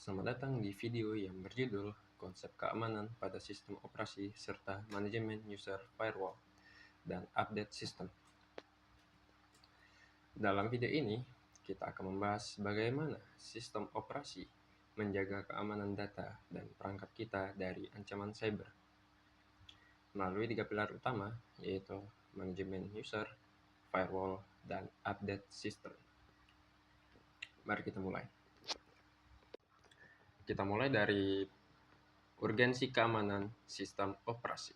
Selamat datang di video yang berjudul Konsep Keamanan pada Sistem Operasi serta Manajemen User Firewall dan Update System. Dalam video ini, kita akan membahas bagaimana sistem operasi menjaga keamanan data dan perangkat kita dari ancaman cyber melalui 3 pilar utama, yaitu manajemen user, firewall, dan update system. Mari kita mulai. Kita mulai dari urgensi keamanan sistem operasi.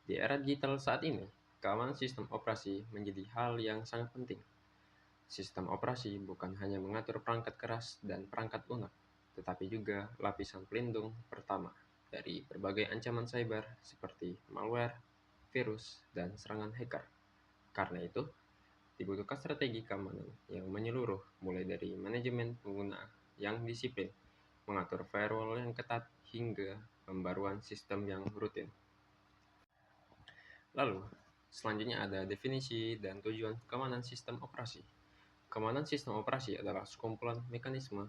Di era digital saat ini, keamanan sistem operasi menjadi hal yang sangat penting. Sistem operasi bukan hanya mengatur perangkat keras dan perangkat lunak, tetapi juga lapisan pelindung pertama dari berbagai ancaman cyber seperti malware, virus, dan serangan hacker. Karena itu, dibutuhkan strategi keamanan yang menyeluruh, mulai dari manajemen pengguna yang disiplin, mengatur firewall yang ketat, hingga pembaruan sistem yang rutin. Lalu, selanjutnya ada definisi dan tujuan keamanan sistem operasi. Keamanan sistem operasi adalah sekumpulan mekanisme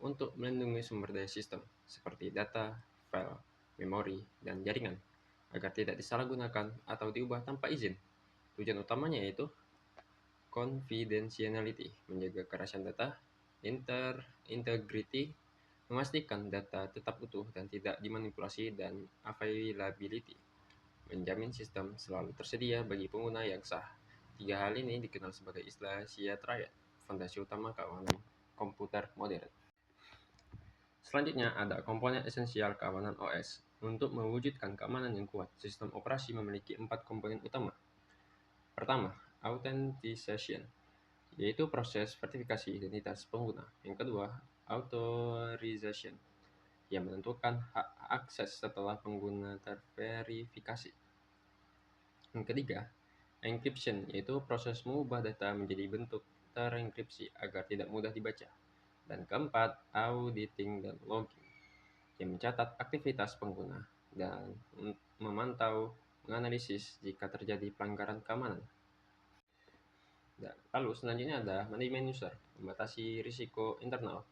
untuk melindungi sumber daya sistem, seperti data, file, memori, dan jaringan, agar tidak disalahgunakan atau diubah tanpa izin. Tujuan utamanya yaitu confidentiality, menjaga kerahasiaan data, integrity, memastikan data tetap utuh dan tidak dimanipulasi, dan availability, menjamin sistem selalu tersedia bagi pengguna yang sah. 3 hal ini dikenal sebagai istilah SIA Triad, fondasi utama keamanan komputer modern. Selanjutnya ada komponen esensial keamanan OS. Untuk mewujudkan keamanan yang kuat, sistem operasi memiliki 4 komponen utama. Pertama, authentication, yaitu proses verifikasi identitas pengguna. Yang kedua, authorization, yang menentukan hak akses setelah pengguna terverifikasi. Yang ketiga, encryption, yaitu proses mengubah data menjadi bentuk terenkripsi agar tidak mudah dibaca. Dan keempat, auditing dan logging, yang mencatat aktivitas pengguna dan memantau menganalisis jika terjadi pelanggaran keamanan. Dan lalu selanjutnya ada manajemen user, membatasi risiko internal.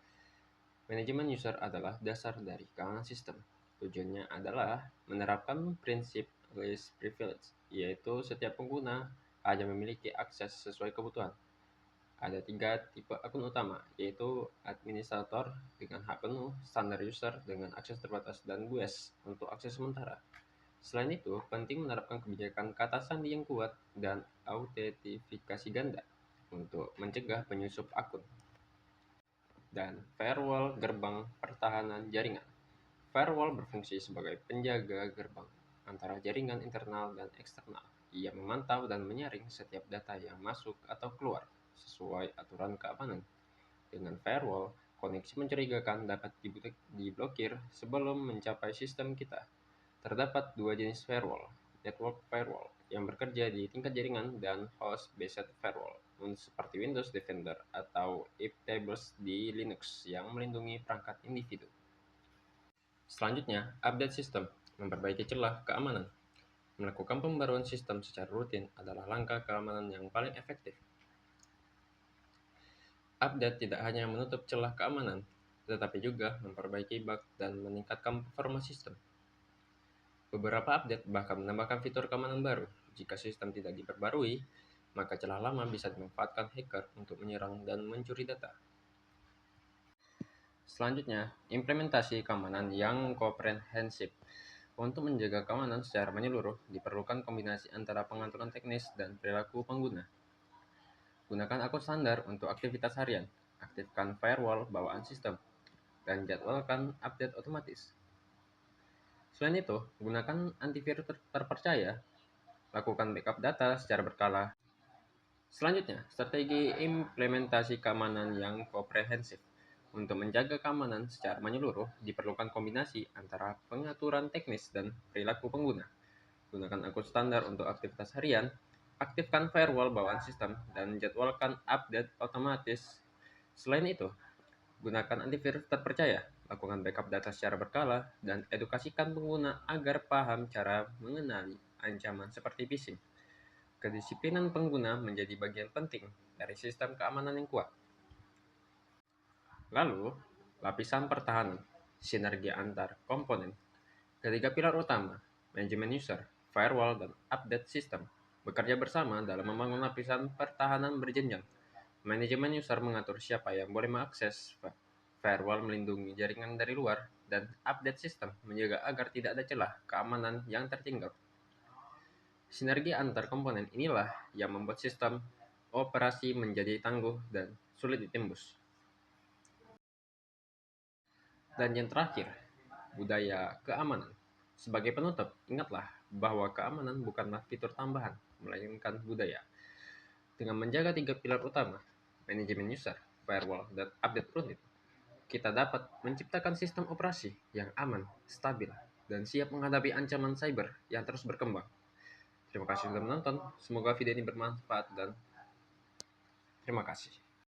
Manajemen user adalah dasar dari keamanan sistem. Tujuannya adalah menerapkan prinsip least privilege, yaitu setiap pengguna hanya memiliki akses sesuai kebutuhan. Ada 3 tipe akun utama, yaitu administrator dengan hak penuh, standar user dengan akses terbatas, dan GUES untuk akses sementara. Selain itu, penting menerapkan kebijakan kata sandi yang kuat dan autentifikasi ganda untuk mencegah penyusup akun. Dan firewall gerbang pertahanan jaringan. Firewall berfungsi sebagai penjaga gerbang antara jaringan internal dan eksternal. Ia memantau dan menyaring setiap data yang masuk atau keluar sesuai aturan keamanan. Dengan firewall, koneksi mencurigakan dapat diblokir sebelum mencapai sistem kita. Terdapat 2 jenis firewall, network firewall yang bekerja di tingkat jaringan dan host-based firewall seperti Windows Defender atau Iptables di Linux yang melindungi perangkat individu. Selanjutnya, update system, memperbaiki celah keamanan. Melakukan pembaruan sistem secara rutin adalah langkah keamanan yang paling efektif. Update tidak hanya menutup celah keamanan, tetapi juga memperbaiki bug dan meningkatkan performa sistem. Beberapa update bahkan menambahkan fitur keamanan baru. Jika sistem tidak diperbarui, maka celah lama bisa dimanfaatkan hacker untuk menyerang dan mencuri data. Selanjutnya, implementasi keamanan yang komprehensif. Untuk menjaga keamanan secara menyeluruh, diperlukan kombinasi antara pengaturan teknis dan perilaku pengguna. Gunakan akun standar untuk aktivitas harian, aktifkan firewall bawaan sistem, dan jadwalkan update otomatis. Selain itu, gunakan antivirus terpercaya, lakukan backup data secara berkala. Selanjutnya, strategi implementasi keamanan yang komprehensif. Untuk menjaga keamanan secara menyeluruh, diperlukan kombinasi antara pengaturan teknis dan perilaku pengguna. Gunakan akun standar untuk aktivitas harian, aktifkan firewall bawaan sistem, dan jadwalkan update otomatis. Selain itu, gunakan antivirus terpercaya, lakukan backup data secara berkala, dan edukasikan pengguna agar paham cara mengenali ancaman seperti phishing. Kedisiplinan pengguna menjadi bagian penting dari sistem keamanan yang kuat. Lalu, Lapisan pertahanan, sinergi antar komponen. Ketiga pilar utama, manajemen user, firewall, dan update system, bekerja bersama dalam membangun lapisan pertahanan berjenjang. Manajemen user mengatur siapa yang boleh mengakses, firewall melindungi jaringan dari luar, dan update system menjaga agar tidak ada celah keamanan yang tertinggal. Sinergi antar komponen inilah yang membuat sistem operasi menjadi tangguh dan sulit ditembus. Dan yang terakhir, budaya keamanan. Sebagai penutup, ingatlah bahwa keamanan bukanlah fitur tambahan, melainkan budaya. Dengan menjaga tiga pilar utama, manajemen user, firewall, dan update rutin, kita dapat menciptakan sistem operasi yang aman, stabil, dan siap menghadapi ancaman cyber yang terus berkembang. Terima kasih sudah menonton. Semoga video ini bermanfaat dan terima kasih.